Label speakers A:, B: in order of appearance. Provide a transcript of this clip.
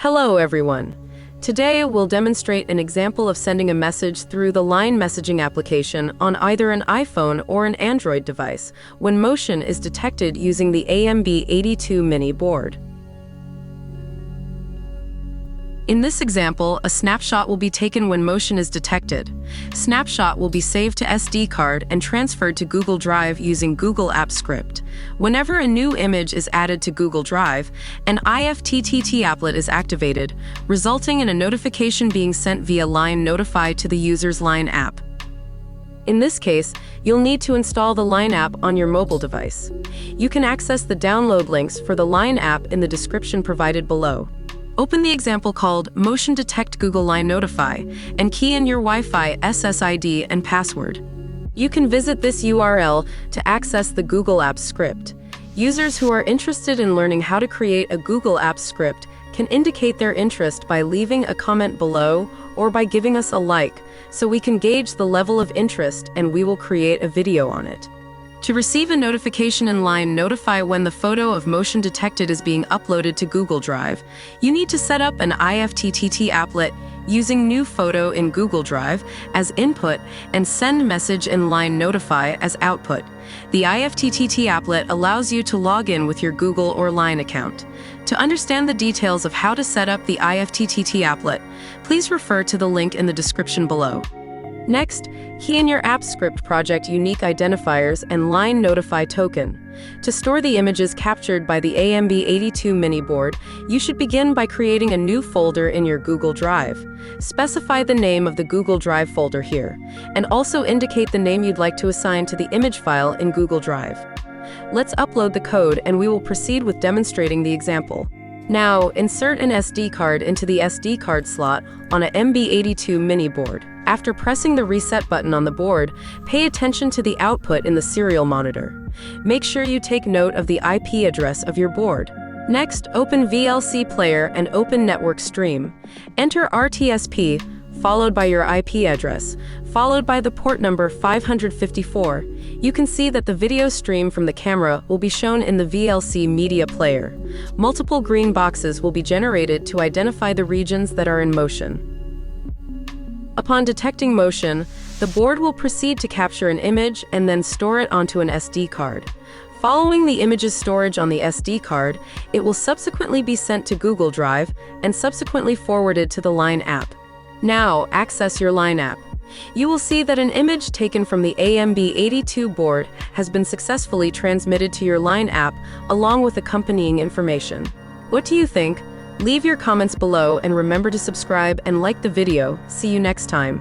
A: Hello everyone. Today we'll demonstrate an example of sending a message through the Line messaging application on either an iPhone or an Android device when motion is detected using the AMB82 Mini board. In this example, a snapshot will be taken when motion is detected. Snapshot will be saved to SD card and transferred to Google Drive using Google Apps script. Whenever a new image is added to Google Drive, an IFTTT applet is activated, resulting in a notification being sent via Line Notify to the user's Line app. In this case, you'll need to install the Line app on your mobile device. You can access the download links for the Line app in the description provided below. Open the example called Motion Detect Google Line Notify and key in your Wi-Fi SSID and password. You can visit this URL to access the Google Apps script. Users who are interested in learning how to create a Google Apps script can indicate their interest by leaving a comment below or by giving us a like, so we can gauge the level of interest and we will create a video on it. To receive a notification in Line Notify when the photo of motion detected is being uploaded to Google Drive, you need to set up an IFTTT applet using New Photo in Google Drive as input and Send Message in Line Notify as output. The IFTTT applet allows you to log in with your Google or Line account. To understand the details of how to set up the IFTTT applet, please refer to the link in the description below. Next, key in your app script project unique identifiers and Line Notify token. To store the images captured by the AMB82 Mini board, you should begin by creating a new folder in your Google Drive. Specify the name of the Google Drive folder here, and also indicate the name you'd like to assign to the image file in Google Drive. Let's upload the code and we will proceed with demonstrating the example. Now, insert an SD card into the SD card slot on an AMB82 Mini board. After pressing the reset button on the board, pay attention to the output in the serial monitor. Make sure you take note of the IP address of your board. Next, open VLC Player and open Network Stream. Enter RTSP, followed by your IP address, followed by the port number 554. You can see that the video stream from the camera will be shown in the VLC Media Player. Multiple green boxes will be generated to identify the regions that are in motion. Upon detecting motion, the board will proceed to capture an image and then store it onto an SD card. Following the image's storage on the SD card, it will subsequently be sent to Google Drive and subsequently forwarded to the Line app. Now, access your Line app. You will see that an image taken from the AMB82 board has been successfully transmitted to your Line app along with accompanying information. What do you think? Leave your comments below and remember to subscribe and like the video. See you next time.